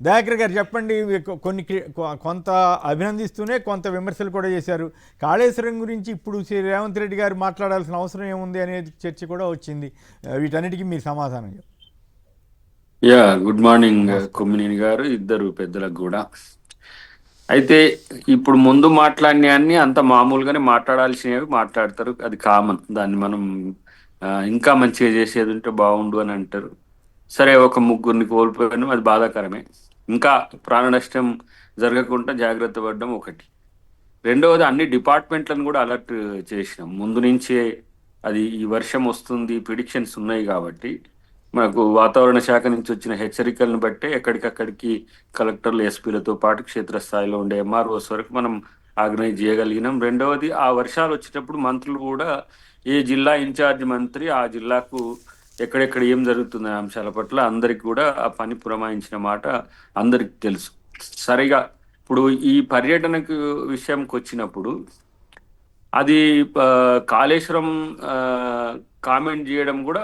దయాకర్ గారు చెప్పండి. కొంత అభినందిస్తూనే కొంత విమర్శలు కూడా చేశారు. కాళేశ్వరం గురించి ఇప్పుడు శ్రీ రేవంత్ రెడ్డి గారు మాట్లాడాల్సిన అవసరం ఏముంది అనేది చర్చ కూడా వచ్చింది. వీటన్నిటికీ మీరు సమాధానం చెప్పండి. గుడ్ మార్నింగ్ కొమ్మినేని గారు, ఇద్దరు పెద్దలకు కూడా. అయితే ఇప్పుడు ముందు మాట్లాడినవన్నీ అంత మామూలుగానే మాట్లాడాల్సినవి మాట్లాడతారు, అది కామన్. దాన్ని మనం ఇంకా మంచిగా చేసేది ఉంటే బాగుండు అని అంటారు. సరే, ఒక ముగ్గురిని కోల్పోయాను, అది బాధాకరమే. ఇంకా ప్రాణ నష్టం జరగకుండా జాగ్రత్త పడడం ఒకటి. రెండవది, అన్ని డిపార్ట్మెంట్లను కూడా అలర్ట్ చేసినాం ముందు నుంచే. అది ఈ వర్షం వస్తుంది, ప్రిడిక్షన్స్ ఉన్నాయి కాబట్టి మనకు వాతావరణ శాఖ నుంచి వచ్చిన హెచ్చరికలను బట్టే ఎక్కడికక్కడికి కలెక్టర్లు, ఎస్పీలతో పాటు క్షేత్రస్థాయిలో ఉండే ఎంఆర్ఓస్ వరకు మనం ఆర్గనైజ్ చేయగలిగినాం. రెండవది, ఆ వర్షాలు వచ్చేటప్పుడు మంత్రులు కూడా ఏ జిల్లా ఇన్ఛార్జ్ మంత్రి ఆ జిల్లాకు ఎక్కడెక్కడ ఏం జరుగుతున్న అంశాల పట్ల అందరికి కూడా ఆ పని పురమాయించిన మాట అందరికి తెలుసు. సరిగా ఇప్పుడు ఈ పర్యటనకు విషయంకి వచ్చినప్పుడు అది కాళేశ్వరం కామెంట్ చేయడం కూడా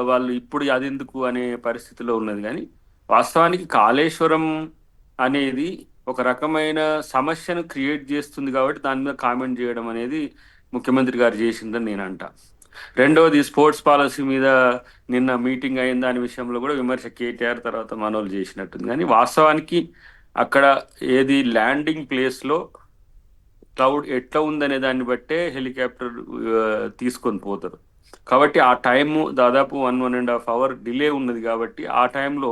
వాళ్ళు ఇప్పుడు అది ఎందుకు అనే పరిస్థితిలో ఉన్నది. కానీ వాస్తవానికి కాళేశ్వరం అనేది ఒక రకమైన సమస్యను క్రియేట్ చేస్తుంది కాబట్టి దాని మీద కామెంట్ చేయడం అనేది ముఖ్యమంత్రి గారు చేసిందని నేను అంటా. రెండవది, స్పోర్ట్స్ పాలసీ మీద నిన్న మీటింగ్ అయిన దాని విషయంలో కూడా విమర్శ కేటీఆర్ తర్వాత మనోళ్ళు చేసినట్టుంది. కానీ వాస్తవానికి అక్కడ ఏది ల్యాండింగ్ ప్లేస్లో క్లౌడ్ ఎట్లా ఉందనే దాన్ని బట్టే హెలికాప్టర్ తీసుకొని పోతారు. కాబట్టి ఆ టైము దాదాపు 1.5 hour డిలే ఉన్నది. కాబట్టి ఆ టైంలో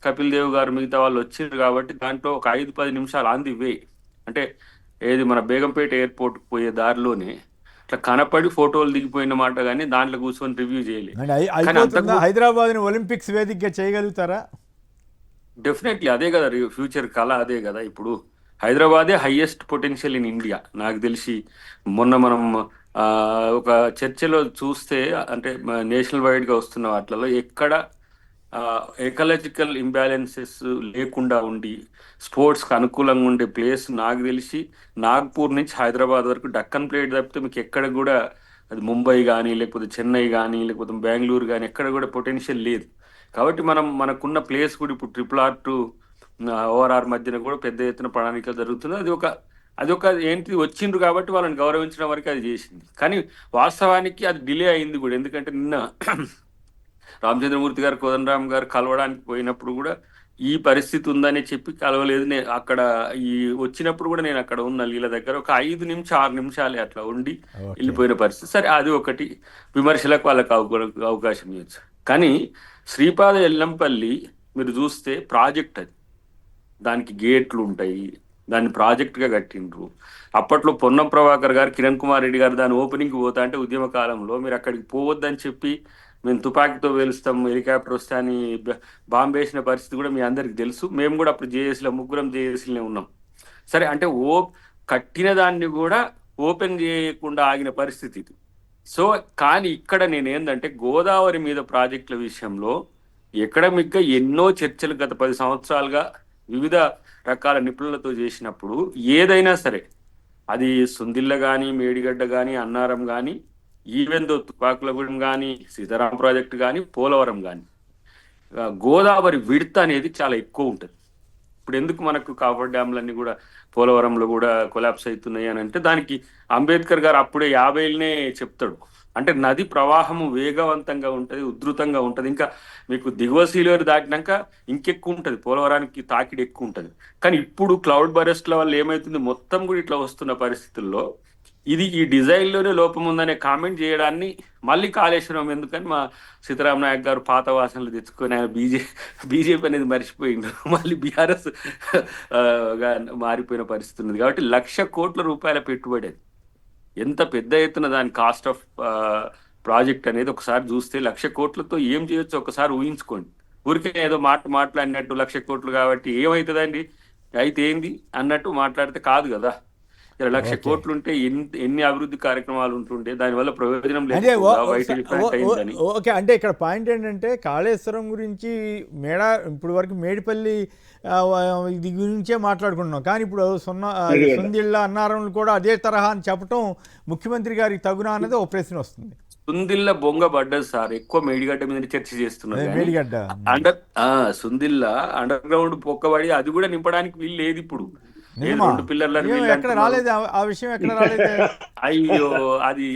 కపిల్ దేవ్ గారు మిగతా వాళ్ళు వచ్చారు కాబట్టి దాంట్లో ఒక 5-10 నిమిషాలు ఆన్ ది వే, అంటే ఏది మన బేగంపేట ఎయిర్పోర్ట్ పోయే దారిలోనే అట్లా కనపడి ఫోటోలు దిగిపోయిన మాట. కానీ దాంట్లో కూర్చొని రివ్యూ చేయలేదు. హైదరాబాద్ ఒలింపిక్స్ వేదికగా చేయగలుగుతారా? డెఫినెట్లీ అదే కదా ఫ్యూచర్ కళ, అదే కదా. ఇప్పుడు హైదరాబాదే హైయెస్ట్ పొటెన్షియల్ ఇన్ ఇండియా నాకు తెలిసి. మొన్న మనం ఒక చర్చలో చూస్తే, అంటే నేషనల్ వైడ్గా వస్తున్న వాటిలలో ఎక్కడ ఎకలాజికల్ ఇంబ్యాలెన్సెస్ లేకుండా ఉండి స్పోర్ట్స్కి అనుకూలంగా ఉండే ప్లేస్ నాకు తెలిసి నాగ్పూర్ నుంచి హైదరాబాద్ వరకు డక్కన్ ప్లేట్ తప్పితే మీకు ఎక్కడ కూడా, అది ముంబై కానీ లేకపోతే చెన్నై కానీ లేకపోతే బెంగళూరు కానీ ఎక్కడ కూడా పొటెన్షియల్ లేదు. కాబట్టి మనకున్న ప్లేస్ కూడా ఇప్పుడు RRR టు ORR మధ్యన కూడా పెద్ద ఎత్తున ప్రణాళికలు జరుగుతుంది. అది ఒక ఏంటి వచ్చిండ్రు కాబట్టి వాళ్ళని గౌరవించడం వరకు అది చేసింది. కానీ వాస్తవానికి అది డిలే అయింది కూడా. ఎందుకంటే నిన్న రామచంద్రమూర్తి గారు, కోదండరామ్ గారు కలవడానికి పోయినప్పుడు కూడా ఈ పరిస్థితి ఉందని చెప్పి కలవలేదు. నేను అక్కడ వచ్చినప్పుడు కూడా నేను అక్కడ ఉన్న వీళ్ళ దగ్గర ఒక 5-6 నిమిషాలే అట్లా ఉండి వెళ్ళిపోయిన పరిస్థితి. సరే, అది ఒకటి విమర్శలకు వాళ్ళకి అవకాశం ఇవ్వచ్చు. కానీ శ్రీపాద ఎల్లంపల్లి మీరు చూస్తే ప్రాజెక్ట్, అది దానికి గేట్లు ఉంటాయి, దాన్ని ప్రాజెక్ట్గా కట్టిండ్రు. అప్పట్లో పొన్నం ప్రభాకర్ గారు, కిరణ్ కుమార్ రెడ్డి గారు దాని ఓపెనింగ్కి పోతా అంటే ఉద్యమ కాలంలో మీరు అక్కడికి పోవద్దని చెప్పి మేము తుపాకీతో వేలుస్తాం, హెలికాప్టర్ వస్తే అని బాంబు వేసిన పరిస్థితి కూడా మీ అందరికి తెలుసు. మేము కూడా అప్పుడు జేఏసీలో ముగ్గురం జేఏసీలోనే ఉన్నాం. సరే, అంటే కట్టిన దాన్ని కూడా ఓపెన్ చేయకుండా ఆగిన పరిస్థితి ఇది. సో కానీ ఇక్కడ నేనేందంటే గోదావరి మీద ప్రాజెక్టుల విషయంలో ఎకడమిక్గా ఎన్నో చర్చలు గత 10 సంవత్సరాలుగా వివిధ రకాల నిపుణులతో చేసినప్పుడు ఏదైనా సరే, అది సుందిల్ల కానీ, మేడిగడ్డ కానీ, అన్నారం కానీ, ఈవెన్ దో తుపాకులగూడెం కానీ, సీతారాం ప్రాజెక్టు కానీ, పోలవరం కానీ, గోదావరి విడత అనేది చాలా ఎక్కువ ఉంటుంది. ఇప్పుడు ఎందుకు మనకు కాఫర్ డ్యామ్లన్నీ కూడా పోలవరంలో కూడా కొలాప్స్ అవుతున్నాయి అని అంటే దానికి అంబేద్కర్ గారు అప్పుడే 50నే చెప్తాడు. అంటే నది ప్రవాహము వేగవంతంగా ఉంటుంది, ఉధృతంగా ఉంటుంది. ఇంకా మీకు దిగువ సీలేరు దాటినాక ఇంకెక్కువ ఉంటుంది, పోలవరానికి తాకిడి ఎక్కువ ఉంటుంది. కానీ ఇప్పుడు క్లౌడ్ బరెస్ట్ల వల్ల ఏమవుతుంది, మొత్తం కూడా ఇట్లా వస్తున్న పరిస్థితుల్లో ఇది ఈ డిజైన్లోనే లోపం ఉందనే కామెంట్ చేయడాన్ని మళ్ళీ కాళేశ్వరం ఎందుకని మా సీతారాం నాయక్ గారు పాత వాసనలు తెచ్చుకొని ఆయన బీజేపీ అనేది మర్చిపోయిండు, మళ్ళీ బీఆర్ఎస్ మారిపోయిన పరిస్థితి ఉంది. కాబట్టి 1,00,000 కోట్ల రూపాయల పెట్టుబడి, అది ఎంత పెద్ద ఎత్తున దాని కాస్ట్ ఆఫ్ ప్రాజెక్ట్ అనేది ఒకసారి చూస్తే 1,00,000 కోట్లతో ఏం చేయొచ్చు ఒకసారి ఊహించుకోండి. ఊరికే ఏదో మాట్లాడినట్టు 1,00,000 కోట్లు కాబట్టి ఏమవుతుందండి, అయితే ఏంది అన్నట్టు మాట్లాడితే కాదు కదా. 1,00,000 కోట్లు ఉంటే ఎన్ని అభివృద్ధి కార్యక్రమాలు ఉంటుండే, దానివల్ల ప్రయోజనం లేదు. ఓకే, అంటే ఇక్కడ పాయింట్ ఏంటంటే కాళేశ్వరం గురించి ఇప్పుడు వరకు మేడిపల్లి ఇది గురించే మాట్లాడుకుంటున్నాం. కానీ ఇప్పుడు సుందిళ్ళ, అన్నారంలు కూడా అదే తరహా అని చెప్పటం ముఖ్యమంత్రి గారికి తగునా అన్నది ఒక ప్రశ్న వస్తుంది. సుందిల్ల బొంగ పడ్డది సార్. ఎక్కువ మేడిగడ్డ మీద చర్చ చేస్తున్నారు కానీ మేడిగడ్డ. అండర్ సుందిల్ల అండర్ గ్రౌండ్ పొక్కబడి అది కూడా నింపడానికి వీలు లేదు ఇప్పుడు. ఏది నిజమా? 2 పిల్లర్లని ఏం వీళ్ళు ఎక్కడ అంటున్నారు. రాలేదు ఆ విషయం ఎక్కడ రాలేదు? అయ్యో అది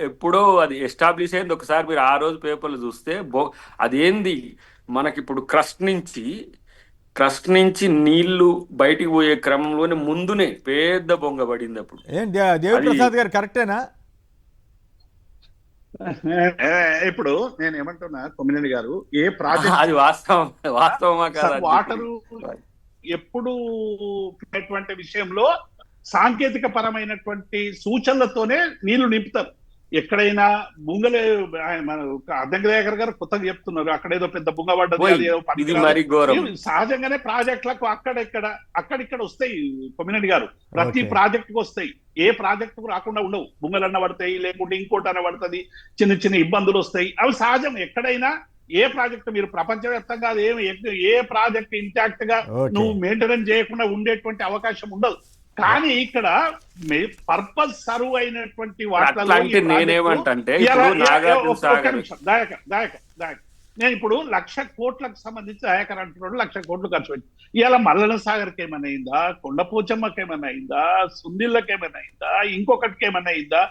ఎప్పుడో అది ఎస్టాబ్లిష్ అయింది. ఒకసారి మీరు ఆ రోజు పేపర్లు చూస్తే అదేంది మనకిప్పుడు క్రస్ట్ నుంచి నీళ్లు బయటికి పోయే క్రమంలోనే ముందునే పెద్ద బొంగ పడింది అప్పుడు. ఏం దేవిప్రసాద్ గారు కరెక్టేనా? ఇప్పుడు నేను ఏమంటున్నా కొమ్మినేని గారు, ఏ ప్రాజెక్ట్ అది వాస్తవమా కాదా? వాటరు ఎప్పుడు అటువంటి విషయంలో సాంకేతిక పరమైనటువంటి సూచనలతోనే నీళ్లు నింపుతారు. ఎక్కడైనా బుంగలే మన అద్దెంకర్ గారు కొత్తగా చెప్తున్నారు, అక్కడేదో పెద్ద బుంగ పడ్డది, ఇది మరి ఘోరం. సహజంగానే ప్రాజెక్టులకు అక్కడిక్కడ వస్తాయి కొమ్మినేని గారు, ప్రతి Okay. ప్రాజెక్టుకు వస్తాయి. ఏ ప్రాజెక్టుకు రాకుండా ఉండవు. బుంగలన్న పడతాయి, లేకుంటే ఇంకోటన్న పడుతుంది, చిన్న చిన్న ఇబ్బందులు వస్తాయి. అవి సహజం. ఎక్కడైనా ఏ ప్రాజెక్ట్ మీరు ప్రపంచవ్యాప్తంగా ఏ ప్రాజెక్ట్ ఇంటాక్ట్ గా Okay. నువ్వు మెయింటెనెన్స్ చేయకుండా ఉండేటువంటి అవకాశం ఉండదు. కానీ ఇక్కడ పర్పస్ సర్వ్ అయినటువంటి అట్లాంటి నేనేమంటే ఇప్పుడు నాగార్జున సాగర్ నేను ఇప్పుడు 1,00,000 కోట్లకు సంబంధించి దయాకర్ అంటున్నాడు, 1,00,000 కోట్లు ఖర్చు పెట్టి. ఇవాళ మల్లన సాగర్కి ఏమైనా అయిందా, కొండపోచమ్మకి ఏమైనా అయిందా, సుందిళ్ళకి ఏమైనా అయిందా, ఇంకొకటికి ఏమైనా అయిందా?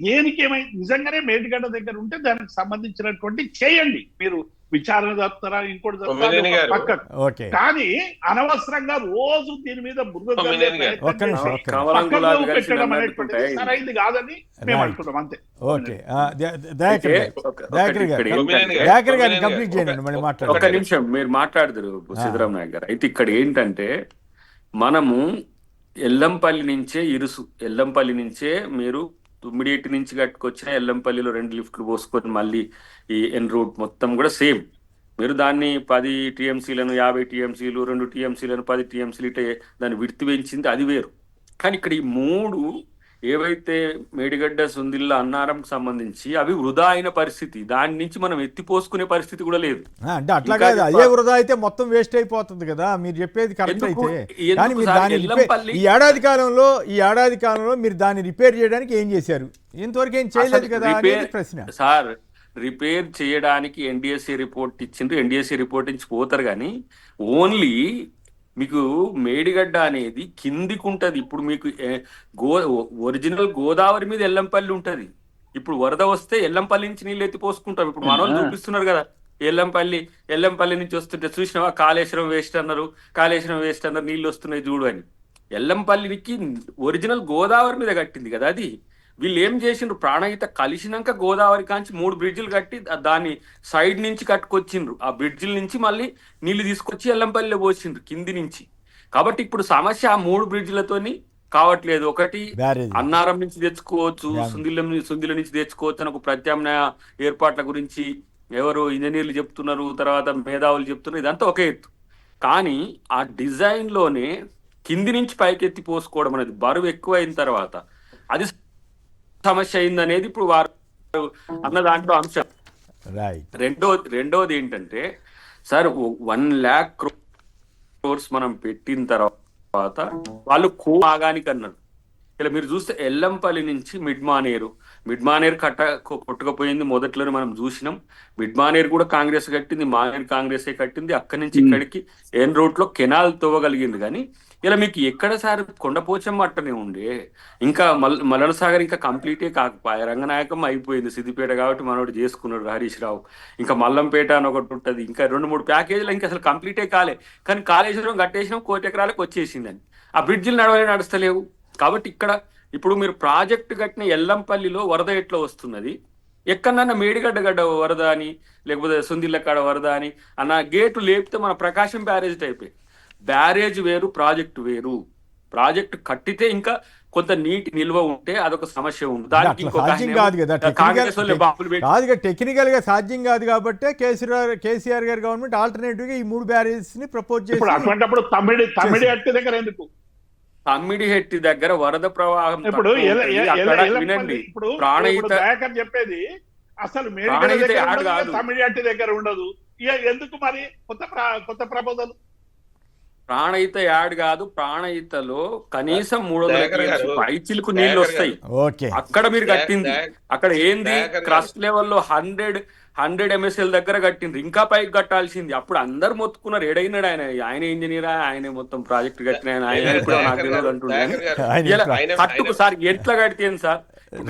దేనికి ఏమైంది? నిజంగానే మేడిగడ్డ దగ్గర ఉంటే దానికి సంబంధించినటువంటి చేయండి. మీరు విచారణ జరుపుతారా, ఇంకోటి జరుపుతారా పక్కకు. ఓకే. కానీ అనవసరంగా రోజు దీని మీద బురద జల్లే ప్రయత్నం ఒక్క నిమిషం, చేసి ఒక్క కమలం పక్కకు గులాబీ కలిసి పెట్టడం నమ్మేట్టుకుంటే అనేటువంటిది సరైంది కాదని మేము అంటున్నాం. అంతే. ఓకే. దయాకర్ గారిని కంప్లీట్ చేయండి, మళ్ళీ ఒక మాట్లాడండి. నిమిషం మీరు మాట్లాడదురు సిద్ధరామ్ నాయక్ గారు. అయితే ఇక్కడ ఏంటంటే మనము ఎల్లంపల్లి నుంచే మీరు తుమ్మిడిటి నుంచి కట్టుకొచ్చిన ఎల్లంపల్లిలో 2 లిఫ్ట్లు పోసుకొని మళ్ళీ ఈ ఎన్ రూట్ మొత్తం కూడా సేమ్. మీరు దాన్ని 10 టీఎంసీలను 50 టీఎంసీలు 2 టీఎంసీలను 10 టీఎంసీలు ఇటే దాన్ని విడితి పెంచింది, అది వేరు. కానీ ఇక్కడ ఈ 3 ఏవైతే మేడిగడ్డ, సుందిల్ల, అన్నారంకి సంబంధించి అవి వృధా అయిన పరిస్థితి. దాని నుంచి మనం ఎత్తిపోసుకునే పరిస్థితి కూడా లేదు. అంటే అట్లా కాదు, అదే వృధా అయితే మొత్తం వేస్ట్ అయిపోతుంది కదా. మీరు చెప్పేది కరెక్ట్ అయితే, కానీ మీరు దాన్ని ఈ ఏడాది కాలంలో మీరు దాన్ని రిపేర్ చేయడానికి ఏం చేశారు? ఇంతవరకు ఏం చేయలేదు కదా అనేది ప్రశ్న. సార్, రిపేర్ చేయడానికి ఎన్డిఎస్ఏ రిపోర్ట్ ఇచ్చిండ్రు, ఎన్డిఎస్ఏ రిపోర్ట్ ఇచ్చి పోతారు. కానీ ఓన్లీ మీకు మేడిగడ్డ అనేది కిందికి ఉంటది. ఇప్పుడు మీకు ఒరిజినల్ గోదావరి మీద ఎల్లంపల్లి ఉంటది. ఇప్పుడు వరద వస్తే ఎల్లంపల్లి నుంచి నీళ్ళు ఎత్తి పోసుకుంటాం. ఇప్పుడు మనోళ్ళు చూపిస్తున్నారు కదా, ఎల్లంపల్లి నుంచి వస్తుంటే చూసినావా, కాళేశ్వరం వేస్ట్ అన్నారు నీళ్ళు వస్తున్నాయి చూడు అని. ఎల్లంపల్లికి ఒరిజినల్ గోదావరి మీద కట్టింది కదా అది. వీళ్ళు ఏం చేసిండ్రు, ప్రాణహిత కలిసినాక గోదావరి కాంచి 3 బ్రిడ్జిలు కట్టి దాన్ని సైడ్ నుంచి కట్టుకొచ్చిండ్రు. ఆ బ్రిడ్జిల నుంచి మళ్ళీ నీళ్లు తీసుకొచ్చి ఎల్లంపల్లిలో పోసిండ్రు కింది నుంచి. కాబట్టి ఇప్పుడు సమస్య ఆ 3 బ్రిడ్జిలతోని కావట్లేదు. ఒకటి అన్నారం నుంచి తెచ్చుకోవచ్చు, సుందిల నుంచి తెచ్చుకోవచ్చు అని ఒక ప్రత్యామ్నాయ ఏర్పాట్ల గురించి ఎవరు ఇంజనీర్లు చెప్తున్నారు, తర్వాత మేధావులు చెప్తున్నారు. ఇదంతా ఒక ఎత్తు. కానీ ఆ డిజైన్ లోనే కింది నుంచి పైకెత్తి పోసుకోవడం అనేది బరువు ఎక్కువ అయిన తర్వాత అది సమస్య అయిందనేది ఇప్పుడు వారు అన్న దాంట్లో అంశం. రెండోది ఏంటంటే సార్, 1 lakh crores మనం పెట్టిన తర్వాత వాళ్ళు భాగానికి అన్నారు. ఇలా మీరు చూస్తే ఎల్లంపల్లి నుంచి మిడ్ మానేరు కొట్టుకపోయింది. మొదట్లోనే మనం చూసినాం. మిడ్ మానేరు కూడా కాంగ్రెస్ కట్టింది, మానేరు కాంగ్రెసే కట్టింది. అక్కడి నుంచి ఇక్కడికి ఎన్ రోడ్ లో కెనాల్ తవ్వగలిగింది. కానీ ఇలా మీకు ఎక్కడ సార్ కొండపోచమ్మ అట్టనే ఉండే, ఇంకా మల్లన సాగర్ ఇంకా కంప్లీటే కాకపోయా. రంగనాయకం అయిపోయింది, సిద్దిపేట కాబట్టి మనోడు చేసుకున్నాడు హరీష్ రావు. ఇంకా మల్లంపేట అని ఒకటి ఉంటుంది, ఇంకా 2-3 ప్యాకేజీలు ఇంకా అసలు కంప్లీటే కాలే. కానీ కాళేశ్వరం కట్టేసినాం, 1 కోటి ఎకరాలకు వచ్చేసిందని. ఆ బ్రిడ్జిలు నడుస్తలేవు. కాబట్టి ఇప్పుడు మీరు ప్రాజెక్టు కట్టిన ఎల్లంపల్లిలో వరద ఎట్లా వస్తున్నది, ఎక్కడన్నా మేడిగడ్డ వరద అని, లేకపోతే సుందిల్ల కాడ వరద అని అన్న గేటు లేపితే మన ప్రకాశం బ్యారేజ్ టైపే. బ్యారేజ్ వేరు, ప్రాజెక్టు వేరు. ప్రాజెక్టు కట్టితే ఇంకా కొంత నీటి నిల్వ ఉంటే అదొక సమస్య ఉంది. దానికి టెక్నికల్ గా సాధ్యం కాదు కాబట్టి కేసీఆర్ గారి గవర్నమెంట్ ఆల్టర్నేటివ్ గా ఈ 3 బ్యారేజెస్ ని ప్రపోజ్ చేసి, అటువంటిప్పుడు తమ్మిడి హట్టి దగ్గర ఎందుకు? తమ్మిడిహెట్టి దగ్గర వరద ప్రవాహం ఇప్పుడు వినండి, దయాకర్ చెప్పేది అసలు తమ్మిడి హట్టి దగ్గర ఉండదు. ఎందుకు మరి కొత్త ప్రపోజల్? ప్రాణహిత యాడ్ కాదు, ప్రాణహితలో కనీసం 300 దయాకర్ గారు, పైచిలకు నీళ్ళు దయాకర్ వస్తాయి. ఓకే అక్కడ మీరు కట్టింది దయాకర్ అక్కడ ఏంది దయాకర్ గారు. క్రస్ట్ లెవెల్లో 100 MSL దగ్గర కట్టిండ్రు, ఇంకా పైకి కట్టాల్సింది. అప్పుడు అందరు మొత్తుకున్నారు, ఏడైనాడు ఆయన ఇంజనీరా, ఆయన మొత్తం ప్రాజెక్ట్ కట్టిన ఆయన ఇప్పుడు నాకు తెలియదు అంటున్నాను. కట్టుకు సార్ ఎట్లా కడితేంది సార్?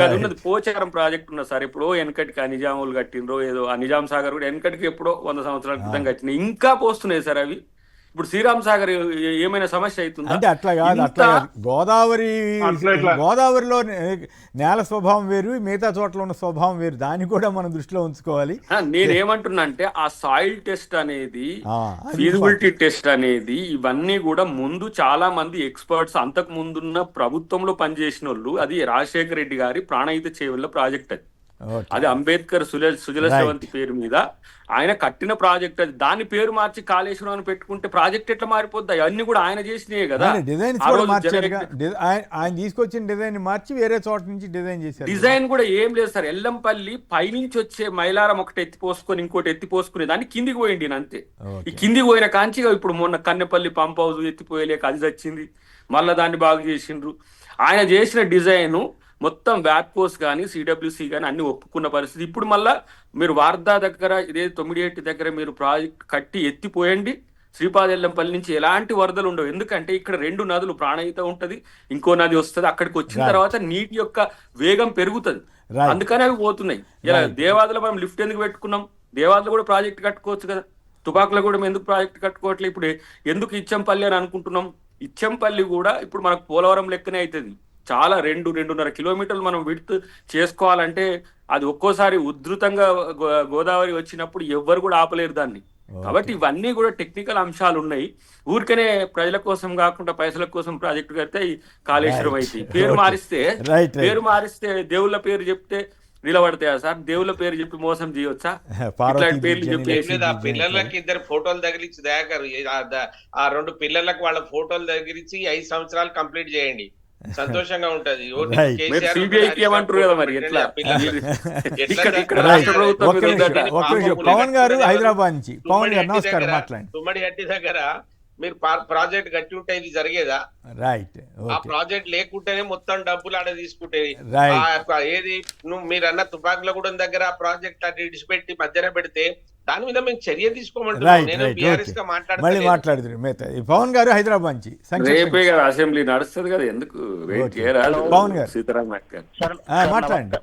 అది ఉన్నది పోచారం ప్రాజెక్ట్ ఉన్నది సార్, ఎప్పుడో వెనకటికి నిజాములు కట్టిండ్రో ఏదో, నిజాం సాగర్ కూడా వెనకటికి ఎప్పుడో 100 సంవత్సరాల క్రితం కట్టినాయి, ఇంకా పోస్తున్నాయి సార్ అవి. ఇప్పుడు శ్రీరామ్ సాగర్ ఏమైనా సమస్య అవుతుందా? అంటే అట్లా కాదు, అట్లా కాదు. గోదావరిలో నేల స్వభావం వేరు, మిగతా చోట్ల ఉన్న స్వభావం వేరు, దాన్ని కూడా మనం దృష్టిలో ఉంచుకోవాలి. నేనేమంటున్నా అంటే ఆ సాయిల్ టెస్ట్ అనేది, అది ఫీజిబిలిటీ టెస్ట్ అనేది, ఇవన్నీ కూడా ముందు చాలా మంది ఎక్స్పర్ట్స్ అంతకు ముందున్న ప్రభుత్వంలో పనిచేసిన వాళ్ళు, అది రాజశేఖర రెడ్డి గారి ప్రాణహిత చేవెళ్ళ ప్రాజెక్ట్ అది. ఓకే. అది అంబేద్కర్ సుజల శ్రవంతి పేరు మీద ఆయన కట్టిన ప్రాజెక్ట్ అది. దాని పేరు మార్చి కాళేశ్వరం అని పెట్టుకుంటే ప్రాజెక్ట్ ఎట్లా మారిపోద్ది? అవన్నీ కూడా ఆయన చేసినాయి కదా. డిజైన్స్ ఆ కూడా రోజు మార్చారుగా. ఆయన తీసుకొచ్చిన డిజైన్ మార్చి వేరే చోట నుంచి డిజైన్ చేశారు. డిజైన్ కూడా ఏం లేదు సార్, ఎల్లంపల్లి పైనుంచి వచ్చే మైలారం ఒకటి ఎత్తిపోసుకొని ఇంకోటి ఎత్తిపోసుకునే దాన్ని కిందికి పోయింది అంతే. ఓకే. ఈ కిందికి పోయిన కాంచి ఇప్పుడు మొన్న కన్నెపల్లి పంప్ హౌస్ ఎత్తిపోయలేక అది వచ్చింది, మళ్ళీ దాన్ని బాగు చేసిండ్రు. ఆయన చేసిన డిజైన్ మొత్తం వ్యాప్కోస్ కానీ సిడబ్ల్యూసి కానీ అన్ని ఒప్పుకున్న పరిస్థితి. ఇప్పుడు మళ్ళా మీరు వార్దా దగ్గర ఇదే 9 దగ్గర మీరు ప్రాజెక్ట్ కట్టి ఎత్తిపోయండి, శ్రీపాదెల్లంపల్లి నుంచి ఎలాంటి వరదలు ఉండవు. ఎందుకంటే ఇక్కడ 2 నదులు, ప్రాణహిత ఉంటది, ఇంకో నది వస్తుంది. అక్కడికి వచ్చిన తర్వాత నీటి యొక్క వేగం పెరుగుతుంది, అందుకని అవి పోతున్నాయి. ఇలా దేవాదులో మనం లిఫ్ట్ ఎందుకు పెట్టుకున్నాం? దేవాదులో కూడా ప్రాజెక్ట్ కట్టుకోవచ్చు కదా. తుపాకులో కూడా ఎందుకు ప్రాజెక్ట్ కట్టుకోవట్లేదు? ఇప్పుడు ఎందుకు ఇచ్చంపల్లి అని అనుకుంటున్నాం? ఇచ్చంపల్లి కూడా ఇప్పుడు మనకు పోలవరం లెక్కనే అవుతుంది. చాలా 2-2.5 కిలోమీటర్లు మనం విడ్త్ చేసుకోవాలంటే అది ఒక్కోసారి ఉధృతంగా గోదావరి వచ్చినప్పుడు ఎవ్వరు కూడా ఆపలేరు దాన్ని. కాబట్టి ఇవన్నీ కూడా టెక్నికల్ అంశాలు ఉన్నాయి. ఊరికనే ప్రజల కోసం కాకుండా పైసల కోసం ప్రాజెక్టు కడితే కాళేశ్వరం అయితే పేరు మారిస్తే దేవుళ్ళ పేరు చెప్తే నిలబడతాయా సార్? దేవుళ్ళ పేరు చెప్పి మోసం చేయొచ్చా? ఇట్లాంటి పేర్లు చెప్పి ఆ పిల్లలకి 2 ఫోటోలు తగిలించి దయాకర్, ఆ 2 పిల్లలకు వాళ్ళ ఫోటోలు తగిలించి 5 సంవత్సరాలు కంప్లీట్ చేయండి, సంతోషంగా ఉంటది. సిబిఐకి ఏమంటారు కదా మరి, ఎట్లా పవన్ గారు హైదరాబాద్ నుంచి. పవన్ గారు నమస్కారం, మాట్లాడండి. తుమ్మడి హట్టి దగ్గర మీరు ప్రాజెక్ట్ కట్టి ఉంటే ఇది జరిగేదా? రైట్. ఆ ప్రాజెక్ట్ లేకుంటేనే మొత్తం డబ్బులు ఆడ తీసుకుంటేది. ఏది మీరు అన్న తుపాకులగూడెం దగ్గర ఆ ప్రాజెక్ట్ అటు ఇడిచిపెట్టి మధ్యన పెడితే దాని మీద మేము చర్య తీసుకోమంటున్నాం. నేను బీఆర్ఎస్ గా మాట్లాడుతున్నాను. పవన్ గారు హైదరాబాద్ నుంచి. రేపే కదా అసెంబ్లీ నడుస్తుంది కదా, ఎందుకు వెయిట్ చేయరాదు? పవన్ గారు సీతారాం మాట్లాడండి.